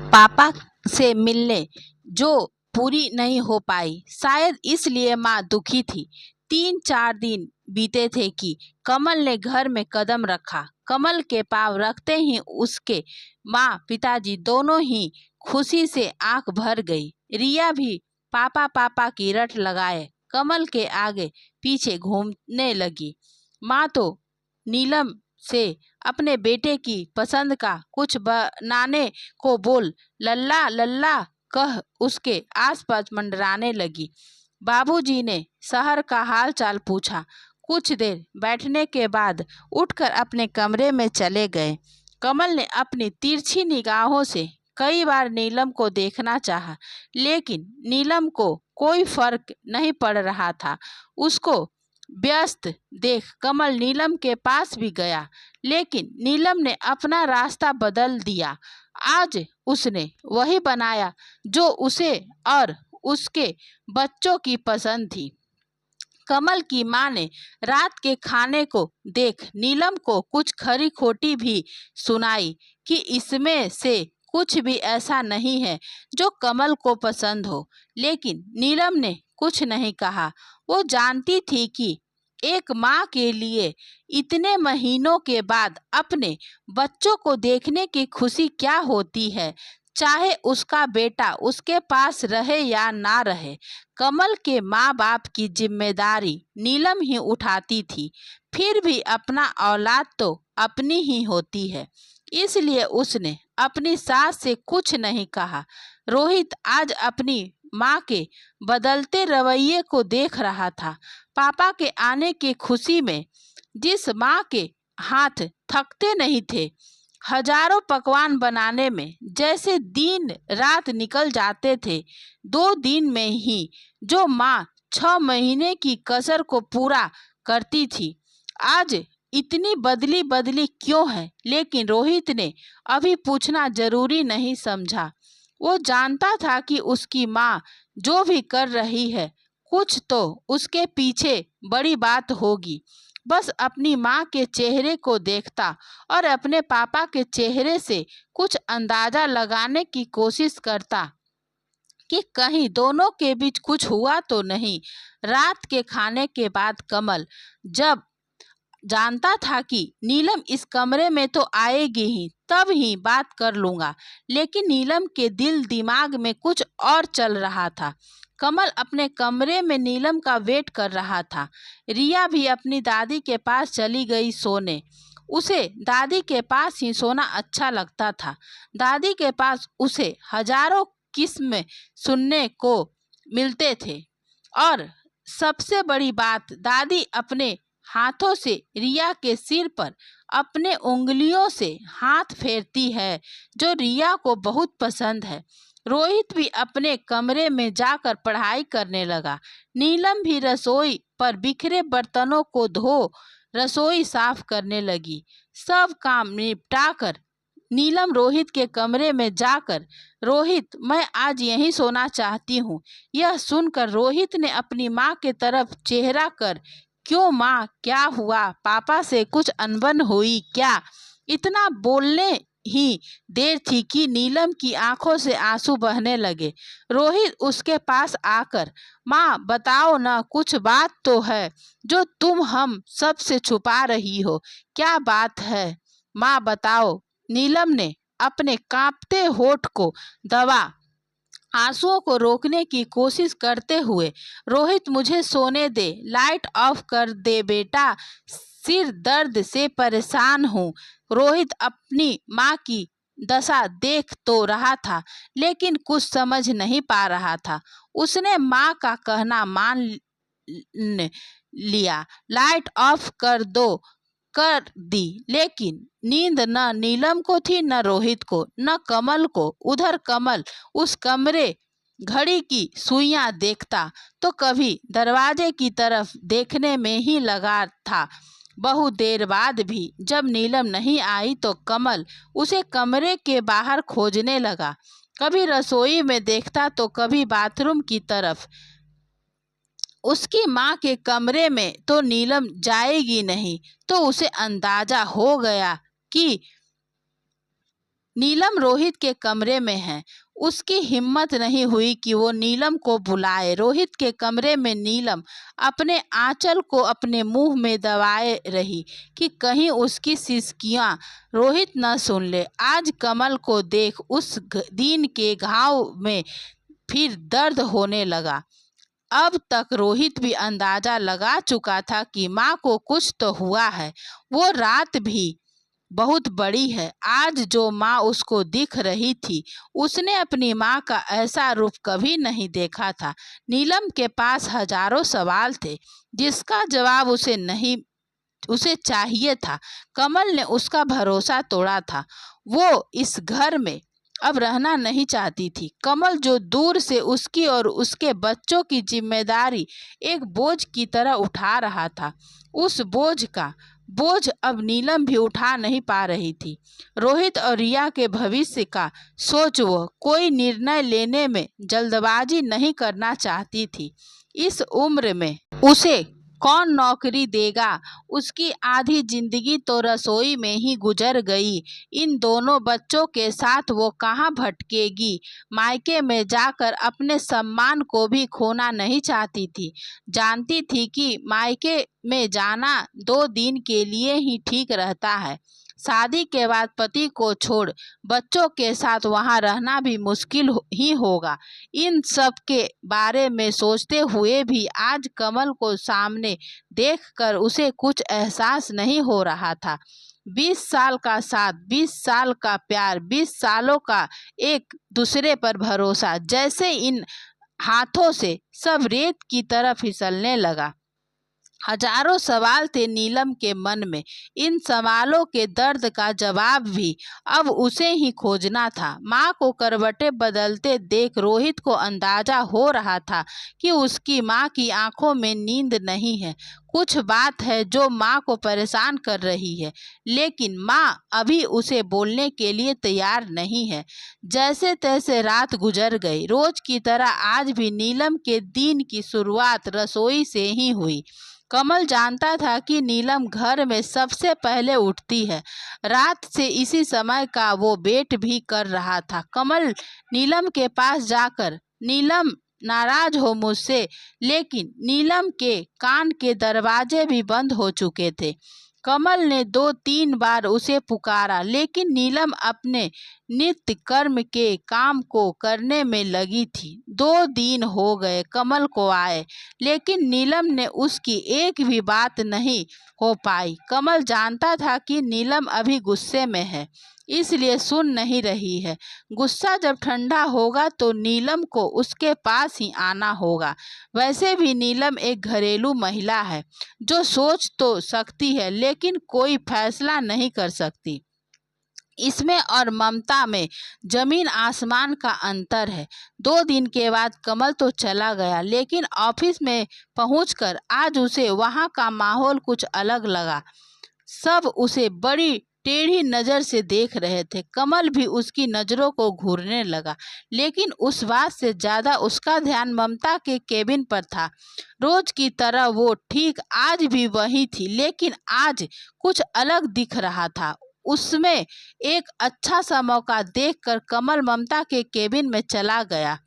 पापा से मिलने जो पूरी नहीं हो पाई, शायद इसलिए माँ दुखी थी। 3-4 दिन बीते थे कि कमल ने घर में कदम रखा। कमल के पाँव रखते ही उसके माँ पिताजी दोनों ही खुशी से आंख भर गई। रिया भी पापा पापा की रट लगाए कमल के आगे पीछे घूमने लगी। माँ तो नीलम से अपने बेटे की पसंद का कुछ बनाने को बोल लल्ला लल्ला कह उसके आसपास मंडराने लगी। बाबूजी ने शहर का हाल चाल पूछा। कुछ देर बैठने के बाद उठकर अपने कमरे में चले गए। कमल ने अपनी तिरछी निगाहों से कई बार नीलम को देखना चाहा, लेकिन नीलम को कोई फर्क नहीं पड़ रहा था। उसको व्यस्त देख कमल नीलम के पास भी गया, लेकिन नीलम ने अपना रास्ता बदल दिया। आज उसने वही बनाया जो उसे और उसके बच्चों की पसंद थी। कमल की माँ ने रात के खाने को देख नीलम को कुछ खरी खोटी भी सुनाई कि इसमें से कुछ भी ऐसा नहीं है जो कमल को पसंद हो, लेकिन नीलम ने कुछ नहीं कहा। वो जानती थी कि एक माँ के लिए इतने महीनों के बाद अपने बच्चों को देखने की खुशी क्या होती है, चाहे उसका बेटा उसके पास रहे या ना रहे। कमल के माँ बाप की जिम्मेदारी नीलम ही उठाती थी, फिर भी अपना औलाद तो अपनी ही होती है, इसलिए उसने अपनी सास से कुछ नहीं कहा। रोहित आज अपनी माँ के बदलते रवैये को देख रहा था। पापा के आने की खुशी में जिस माँ के हाथ थकते नहीं थे, हजारों पकवान बनाने में जैसे दिन रात निकल जाते थे, 2 दिन में ही जो माँ 6 महीने की कसर को पूरा करती थी, आज इतनी बदली बदली क्यों है। लेकिन रोहित ने अभी पूछना जरूरी नहीं समझा। वो जानता था कि उसकी माँ जो भी कर रही है, कुछ तो उसके पीछे बड़ी बात होगी। बस अपनी माँ के चेहरे को देखता और अपने पापा के चेहरे से कुछ अंदाजा लगाने की कोशिश करता कि कहीं दोनों के बीच कुछ हुआ तो नहीं। रात के खाने के बाद कमल जब जानता था कि नीलम इस कमरे में तो आएगी ही, तब ही बात कर लूंगा, लेकिन नीलम के दिल दिमाग में कुछ और चल रहा था। कमल अपने कमरे में नीलम का वेट कर रहा था। रिया भी अपनी दादी के पास चली गई सोने। उसे दादी के पास ही सोना अच्छा लगता था। दादी के पास उसे हजारों किस्में सुनने को मिलते थे, और सबसे बड़ी बात, दादी अपने हाथों से रिया के सिर पर अपने उंगलियों से हाथ फेरती है, जो रिया को बहुत पसंद है। रोहित भी अपने कमरे में जाकर पढ़ाई करने लगा। नीलम भी रसोई पर बिखरे बर्तनों को धो रसोई साफ करने लगी। सब काम निपटाकर नीलम रोहित के कमरे में जाकर, रोहित, मैं आज यहीं सोना चाहती हूँ। यह सुनकर रोहित ने अपनी माँ के तरफ चेहरा कर, क्यों माँ, क्या हुआ? पापा से कुछ अनबन हुई क्या? इतना बोलने ही देर थी कि नीलम की आंखों से आंसू बहने लगे। रोहित उसके पास आकर, माँ बताओ ना, कुछ बात तो है जो तुम हम सब से छुपा रही हो। क्या बात है माँ, बताओ। नीलम ने अपने कांपते होठ को दबा आंसुओं को रोकने की कोशिश करते हुए, रोहित मुझे सोने दे, लाइट ऑफ कर दे बेटा, सिर दर्द से परेशान हूँ। रोहित अपनी माँ की दशा देख तो रहा था, लेकिन कुछ समझ नहीं पा रहा था। उसने माँ का कहना मान लिया, लाइट ऑफ कर दो, कर दी, लेकिन नींद न नीलम को थी, न रोहित को, न कमल को। उधर कमल उस कमरे घड़ी की सुइयां देखता तो कभी दरवाजे की तरफ देखने में ही लगा था। बहुत देर बाद भी जब नीलम नहीं आई तो कमल उसे कमरे के बाहर खोजने लगा। कभी रसोई में देखता तो कभी बाथरूम की तरफ। उसकी माँ के कमरे में तो नीलम जाएगी नहीं, तो उसे अंदाजा हो गया कि नीलम रोहित के कमरे में है। उसकी हिम्मत नहीं हुई कि वो नीलम को बुलाए। रोहित के कमरे में नीलम अपने आंचल को अपने मुंह में दबाए रही कि कहीं उसकी सिसकियां रोहित न सुन ले। आज कमल को देख उस दिन के घाव में फिर दर्द होने लगा। अब तक रोहित भी अंदाजा लगा चुका था कि माँ को कुछ तो हुआ है। वो रात भी बहुत बड़ी है। आज जो माँ उसको दिख रही थी, उसने अपनी माँ का ऐसा रूप कभी नहीं देखा था। नीलम के पास हजारों सवाल थे जिसका जवाब उसे चाहिए था। कमल ने उसका भरोसा तोड़ा था। वो इस घर में अब रहना नहीं चाहती थी। कमल जो दूर से उसकी और उसके बच्चों की जिम्मेदारी एक बोझ की तरह उठा रहा था, उस बोझ अब नीलम भी उठा नहीं पा रही थी। रोहित और रिया के भविष्य का सोच वो कोई निर्णय लेने में जल्दबाजी नहीं करना चाहती थी। इस उम्र में उसे कौन नौकरी देगा? उसकी आधी जिंदगी तो रसोई में ही गुजर गई। इन दोनों बच्चों के साथ वो कहाँ भटकेगी? मायके में जाकर अपने सम्मान को भी खोना नहीं चाहती थी। जानती थी कि मायके में जाना 2 दिन के लिए ही ठीक रहता है। शादी के बाद पति को छोड़ बच्चों के साथ वहां रहना भी मुश्किल ही होगा। इन सब के बारे में सोचते हुए भी आज कमल को सामने देखकर उसे कुछ एहसास नहीं हो रहा था। 20 साल का साथ, 20 साल का प्यार, 20 सालों का एक दूसरे पर भरोसा, जैसे इन हाथों से सब रेत की तरह फिसलने लगा। हजारों सवाल थे नीलम के मन में। इन सवालों के दर्द का जवाब भी अब उसे ही खोजना था। माँ को करवटें बदलते देख रोहित को अंदाजा हो रहा था कि उसकी माँ की आंखों में नींद नहीं है। कुछ बात है जो माँ को परेशान कर रही है, लेकिन माँ अभी उसे बोलने के लिए तैयार नहीं है। जैसे तैसे रात गुजर गई। रोज की तरह आज भी नीलम के दिन की शुरुआत रसोई से ही हुई। कमल जानता था कि नीलम घर में सबसे पहले उठती है। रात से इसी समय का वो वेट भी कर रहा था। कमल नीलम के पास जाकर, नीलम नाराज हो मुझसे, लेकिन नीलम के कान के दरवाजे भी बंद हो चुके थे। कमल ने 2-3 बार उसे पुकारा, लेकिन नीलम अपने नित्य कर्म के काम को करने में लगी थी। 2 दिन हो गए कमल को आए, लेकिन नीलम ने उसकी एक भी बात नहीं हो पाई। कमल जानता था कि नीलम अभी गुस्से में है, इसलिए सुन नहीं रही है। गुस्सा जब ठंडा होगा तो नीलम को उसके पास ही आना होगा। वैसे भी नीलम एक घरेलू महिला है जो सोच तो सकती है, लेकिन कोई फैसला नहीं कर सकती। इसमें और ममता में जमीन आसमान का अंतर है। 2 दिन के बाद कमल तो चला गया, लेकिन ऑफिस में पहुंचकर आज उसे वहां का माहौल कुछ अलग लगा। सब उसे बड़ी टेढ़ी नजर से देख रहे थे। कमल भी उसकी नजरों को घूरने लगा, लेकिन उस बात से ज्यादा उसका ध्यान ममता के केबिन पर था। रोज की तरह वो ठीक आज भी वही थी, लेकिन आज कुछ अलग दिख रहा था। उसमें एक अच्छा सा मौका देखकर कमल ममता के केबिन में चला गया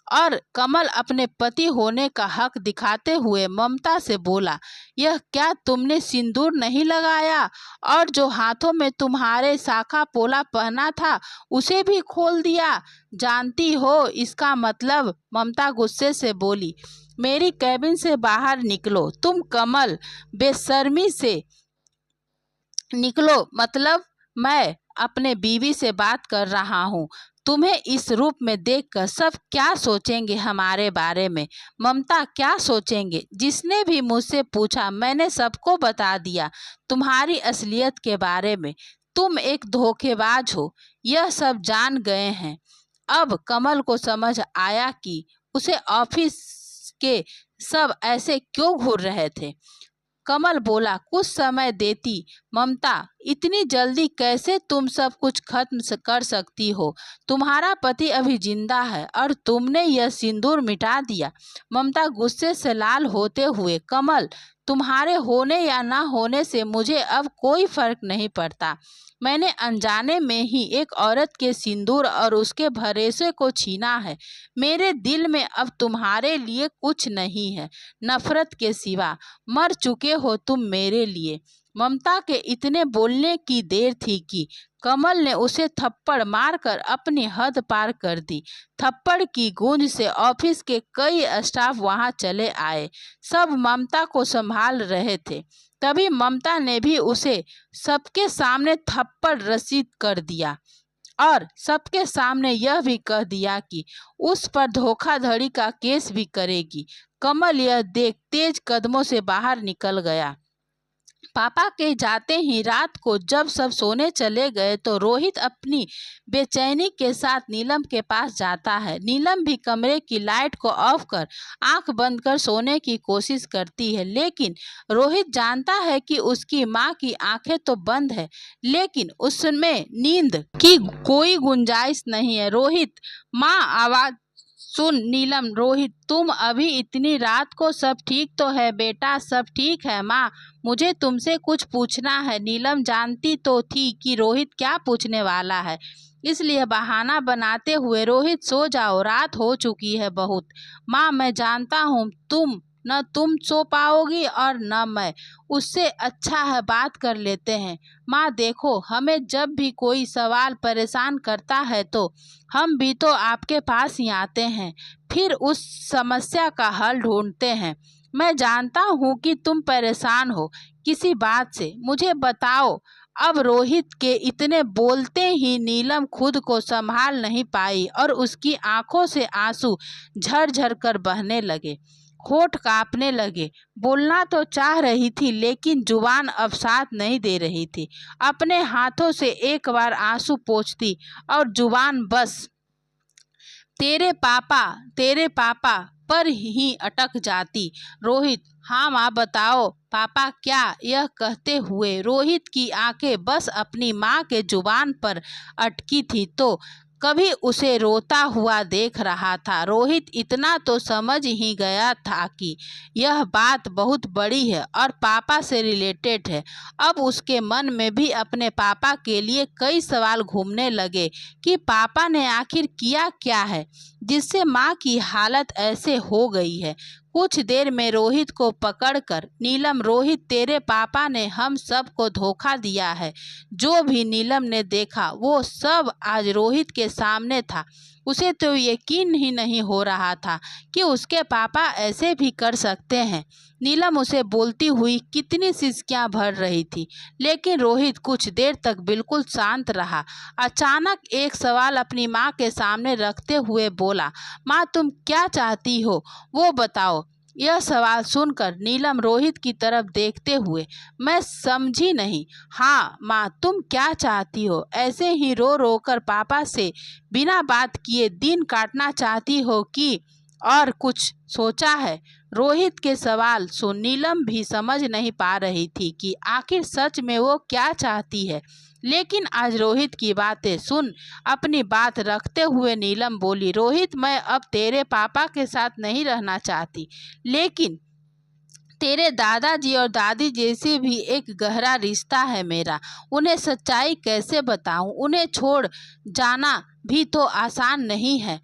और कमल अपने पति होने का हक दिखाते हुए ममता से बोला, यह क्या तुमने सिंदूर नहीं लगाया? और जो हाथों में तुम्हारे शाखा पोला पहना था उसे भी खोल दिया? जानती हो इसका मतलब? ममता गुस्से से बोली, मेरी कैबिन से बाहर निकलो। तुम कमल, बेशर्मी से निकलो। मतलब मैं अपने बीवी से बात कर रहा हूँ। तुम्हें इस रूप में देखकर सब क्या सोचेंगे हमारे बारे में? ममता, क्या सोचेंगे? जिसने भी मुझसे पूछा मैंने सबको बता दिया तुम्हारी असलियत के बारे में। तुम एक धोखेबाज हो, यह सब जान गए हैं। अब कमल को समझ आया कि उसे ऑफिस के सब ऐसे क्यों घूर रहे थे। कमल बोला, कुछ समय देती ममता, इतनी जल्दी कैसे तुम सब कुछ खत्म कर सकती हो? तुम्हारा पति अभी जिंदा है और तुमने यह सिंदूर मिटा दिया। ममता गुस्से से लाल होते हुए, कमल, तुम्हारे होने या ना होने से मुझे अब कोई फर्क नहीं पड़ता। मैंने अनजाने में ही एक औरत के सिंदूर और उसके भरोसे को छीना है। मेरे दिल में अब तुम्हारे लिए कुछ नहीं है, नफरत के सिवा। मर चुके हो तुम मेरे लिए। ममता के इतने बोलने की देर थी कि कमल ने उसे थप्पड़ मारकर अपनी हद पार कर दी। थप्पड़ की गूंज से ऑफिस के कई स्टाफ वहां चले आए। सब ममता को संभाल रहे थे। तभी ममता ने भी उसे सबके सामने थप्पड़ रसीद कर दिया और सबके सामने यह भी कह दिया कि उस पर धोखाधड़ी का केस भी करेगी। कमल यह देख तेज कदमों से बाहर निकल गया। पापा के जाते ही रात को जब सब सोने चले गए तो रोहित अपनी बेचैनी के साथ नीलम के पास जाता है। नीलम भी कमरे की लाइट को ऑफ कर आंख बंद कर सोने की कोशिश करती है, लेकिन रोहित जानता है कि उसकी माँ की आंखें तो बंद है, लेकिन उसमें नींद की कोई गुंजाइश नहीं है। रोहित, माँ आवाज सुन। नीलम, रोहित, तुम अभी इतनी रात को? सब ठीक तो है बेटा? सब ठीक है माँ, मुझे तुमसे कुछ पूछना है। नीलम जानती तो थी कि रोहित क्या पूछने वाला है, इसलिए बहाना बनाते हुए, रोहित सो जाओ, रात हो चुकी है बहुत। माँ, मैं जानता हूँ तुम सो पाओगी और न मैं। उससे अच्छा है बात कर लेते हैं। माँ देखो, हमें जब भी कोई सवाल परेशान करता है तो हम भी तो आपके पास ही आते हैं, फिर उस समस्या का हल ढूंढते हैं। मैं जानता हूँ कि तुम परेशान हो किसी बात से, मुझे बताओ। अब रोहित के इतने बोलते ही नीलम खुद को संभाल नहीं पाई और उसकी आंखों से आंसू झरझर कर बहने लगे, होठ कांपने लगे। बोलना तो चाह रही थी लेकिन जुबान अब साथ नहीं दे रही थी। अपने हाथों से एक बार आंसू पोंछती और जुबान बस तेरे पापा पर ही अटक जाती। रोहित, हाँ माँ बताओ पापा क्या? यह कहते हुए रोहित की आंखें बस अपनी माँ के जुबान पर अटकी थी तो कभी उसे रोता हुआ देख रहा था। रोहित इतना तो समझ ही गया था कि यह बात बहुत बड़ी है और पापा से रिलेटेड है। अब उसके मन में भी अपने पापा के लिए कई सवाल घूमने लगे कि पापा ने आखिर किया क्या है जिससे माँ की हालत ऐसे हो गई है। कुछ देर में रोहित को पकड़कर, नीलम, रोहित, तेरे पापा ने हम सब को धोखा दिया है। जो भी नीलम ने देखा वो सब आज रोहित के सामने था। उसे तो यकीन ही नहीं हो रहा था कि उसके पापा ऐसे भी कर सकते हैं। नीलम उसे बोलती हुई कितनी सिसकियां भर रही थी, लेकिन रोहित कुछ देर तक बिल्कुल शांत रहा। अचानक एक सवाल अपनी माँ के सामने रखते हुए बोला, माँ तुम क्या चाहती हो वो बताओ। यह सवाल सुनकर नीलम रोहित की तरफ देखते हुए, मैं समझी नहीं। हाँ माँ, तुम क्या चाहती हो? ऐसे ही रो रो कर पापा से बिना बात किए दिन काटना चाहती हो कि और कुछ सोचा है? रोहित के सवाल सुन नीलम भी समझ नहीं पा रही थी कि आखिर सच में वो क्या चाहती है। लेकिन आज रोहित की बातें सुन अपनी बात रखते हुए नीलम बोली, रोहित, मैं अब तेरे पापा के साथ नहीं रहना चाहती, लेकिन तेरे दादाजी और दादी जैसे भी एक गहरा रिश्ता है मेरा। उन्हें सच्चाई कैसे बताऊं? उन्हें छोड़ जाना भी तो आसान नहीं है।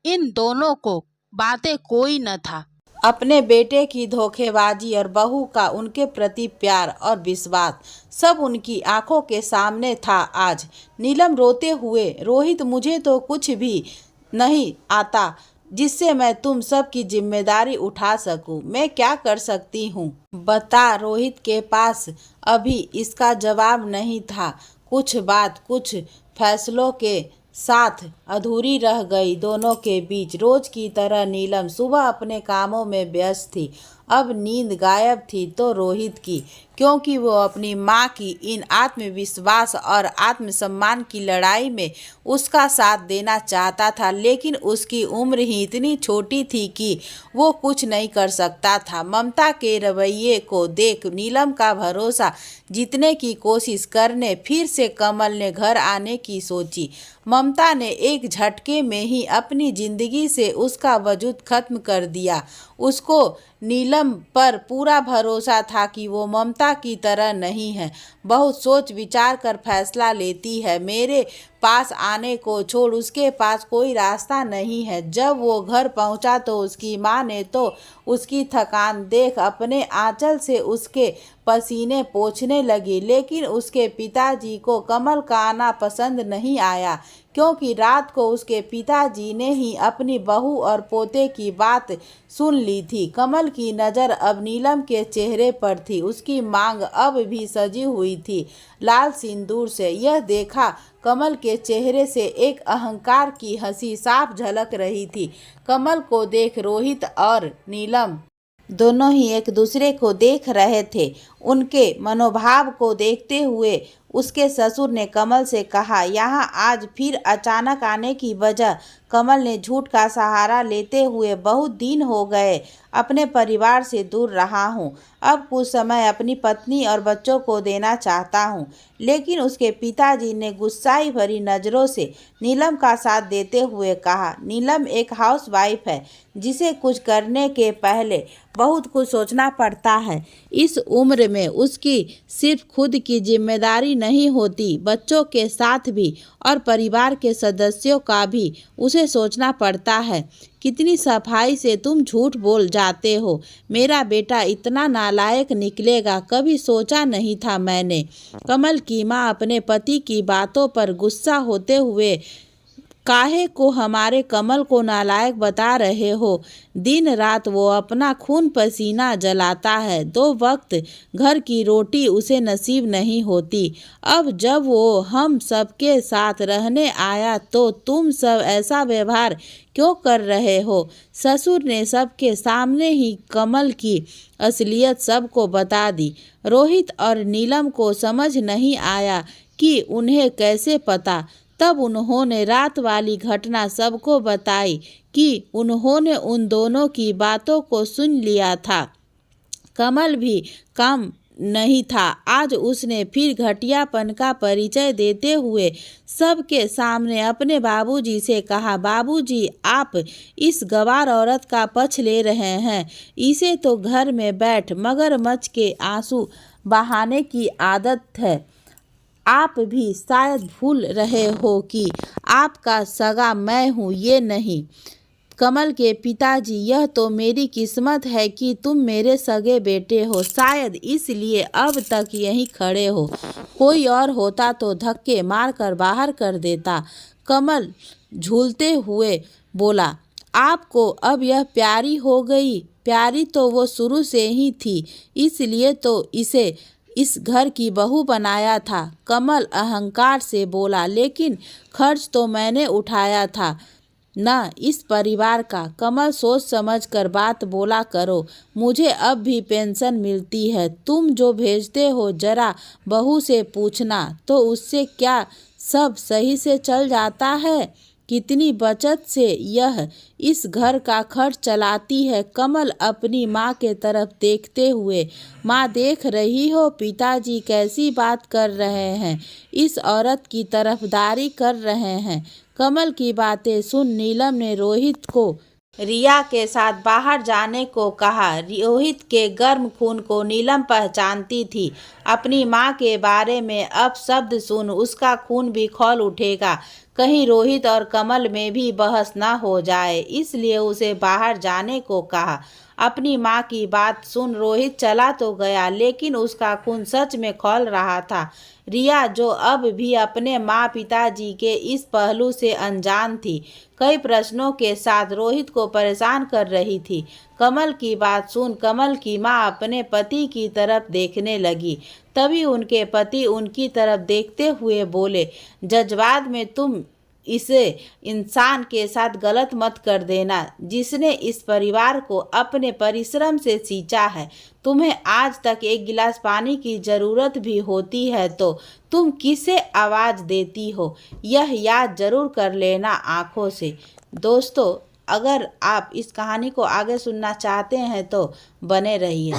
इन दोनों को बातें कोई न था। अपने बेटे की धोखेबाजी और बहू का उनके प्रति प्यार और विश्वास सब उनकी आंखों के सामने था आज। नीलम रोते हुए, रोहित, मुझे तो कुछ भी नहीं आता जिससे मैं तुम सब की जिम्मेदारी उठा सकूं। मैं क्या कर सकती हूँ बता? रोहित के पास अभी इसका जवाब नहीं था। कुछ बात कुछ फैसलों के साथ अधूरी रह गई दोनों के बीच। रोज की तरह नीलम सुबह अपने कामों में व्यस्त थी। अब नींद गायब थी तो रोहित की, क्योंकि वो अपनी माँ की इन आत्मविश्वास और आत्मसम्मान की लड़ाई में उसका साथ देना चाहता था, लेकिन उसकी उम्र ही इतनी छोटी थी कि वो कुछ नहीं कर सकता था। ममता के रवैये को देख नीलम का भरोसा जीतने की कोशिश करने फिर से कमल ने घर आने की सोची। ममता ने एक झटके में ही अपनी जिंदगी से उसका वजूद खत्म कर दिया। उसको नीलम पर पूरा भरोसा था कि वो ममता की तरह नहीं है, बहुत सोच विचार कर फैसला लेती है। मेरे पास आने को छोड़ उसके पास कोई रास्ता नहीं है। जब वो घर पहुंचा तो उसकी माँ ने तो उसकी थकान देख अपने आंचल से उसके पसीने पोंछने लगी, लेकिन उसके पिताजी को कमल का आना पसंद नहीं आया, क्योंकि रात को उसके पिताजी ने ही अपनी बहू और पोते की बात सुन ली थी। कमल की नज़र अब नीलम के चेहरे पर थी। उसकी मांग अब भी सजी हुई थी लाल सिंदूर से। यह देखा कमल के चेहरे से एक अहंकार की हंसी साफ झलक रही थी। कमल को देख रोहित और नीलम दोनों ही एक दूसरे को देख रहे थे। उनके मनोभाव को देखते हुए उसके ससुर ने कमल से कहा, यहाँ आज फिर अचानक आने की वजह? कमल ने झूठ का सहारा लेते हुए, बहुत दिन हो गए अपने परिवार से दूर रहा हूँ, अब कुछ समय अपनी पत्नी और बच्चों को देना चाहता हूँ। लेकिन उसके पिताजी ने गुस्साई भरी नज़रों से नीलम का साथ देते हुए कहा, नीलम एक हाउसवाइफ है जिसे कुछ करने के पहले बहुत कुछ सोचना पड़ता है। इस उम्र में उसकी सिर्फ खुद की जिम्मेदारी नहीं होती, बच्चों के साथ भी और परिवार के सदस्यों का भी उसे सोचना पड़ता है। कितनी सफाई से तुम झूठ बोल जाते हो। मेरा बेटा इतना नालायक निकलेगा कभी सोचा नहीं था मैंने। कमल की माँ अपने पति की बातों पर गुस्सा होते हुए, काहे को हमारे कमल को नालायक बता रहे हो? दिन रात वो अपना खून पसीना जलाता है, 2 वक्त घर की रोटी उसे नसीब नहीं होती। अब जब वो हम सबके साथ रहने आया तो तुम सब ऐसा व्यवहार क्यों कर रहे हो? ससुर ने सबके सामने ही कमल की असलियत सबको बता दी। रोहित और नीलम को समझ नहीं आया कि उन्हें कैसे पता। तब उन्होंने रात वाली घटना सबको बताई कि उन्होंने उन दोनों की बातों को सुन लिया था। कमल भी कम नहीं था। आज उसने फिर घटियापन का परिचय देते हुए सबके सामने अपने बाबूजी से कहा, बाबूजी आप इस गवार औरत का पक्ष ले रहे हैं। इसे तो घर में बैठ मगरमच्छ के आंसू बहाने की आदत है। आप भी शायद भूल रहे हो कि आपका सगा मैं हूँ, ये नहीं। कमल के पिताजी, यह तो मेरी किस्मत है कि तुम मेरे सगे बेटे हो, शायद इसलिए अब तक यहीं खड़े हो। कोई और होता तो धक्के मार कर बाहर कर देता। कमल झूलते हुए बोला, आपको अब यह प्यारी हो गई? प्यारी तो वो शुरू से ही थी, इसलिए तो इसे इस घर की बहू बनाया था। कमल अहंकार से बोला, लेकिन खर्च तो मैंने उठाया था न इस परिवार का। कमल सोच समझ कर बात बोला करो, मुझे अब भी पेंशन मिलती है। तुम जो भेजते हो जरा बहू से पूछना तो उससे क्या सब सही से चल जाता है? कितनी बचत से यह इस घर का खर्च चलाती है। कमल अपनी माँ के तरफ देखते हुए, माँ देख रही हो पिताजी कैसी बात कर रहे हैं, इस औरत की तरफदारी कर रहे हैं। कमल की बातें सुन नीलम ने रोहित को रिया के साथ बाहर जाने को कहा। रोहित के गर्म खून को नीलम पहचानती थी। अपनी माँ के बारे में अब शब्द सुन उसका खून भी खौल उठेगा। कहीं रोहित और कमल में भी बहस न हो जाए, इसलिए उसे बाहर जाने को कहा। अपनी माँ की बात सुन रोहित चला तो गया, लेकिन उसका खून सच में खौल रहा था। रिया, जो अब भी अपने माँ पिताजी के इस पहलू से अनजान थी, कई प्रश्नों के साथ रोहित को परेशान कर रही थी। कमल की बात सुन कमल की माँ अपने पति की तरफ देखने लगी। तभी उनके पति उनकी तरफ देखते हुए बोले, जज्बात में तुम इसे इंसान के साथ गलत मत कर देना जिसने इस परिवार को अपने परिश्रम से सींचा है। तुम्हें आज तक एक गिलास पानी की ज़रूरत भी होती है तो तुम किसे आवाज़ देती हो, यह याद जरूर कर लेना आँखों से। दोस्तों, अगर आप इस कहानी को आगे सुनना चाहते हैं तो बने रहिए।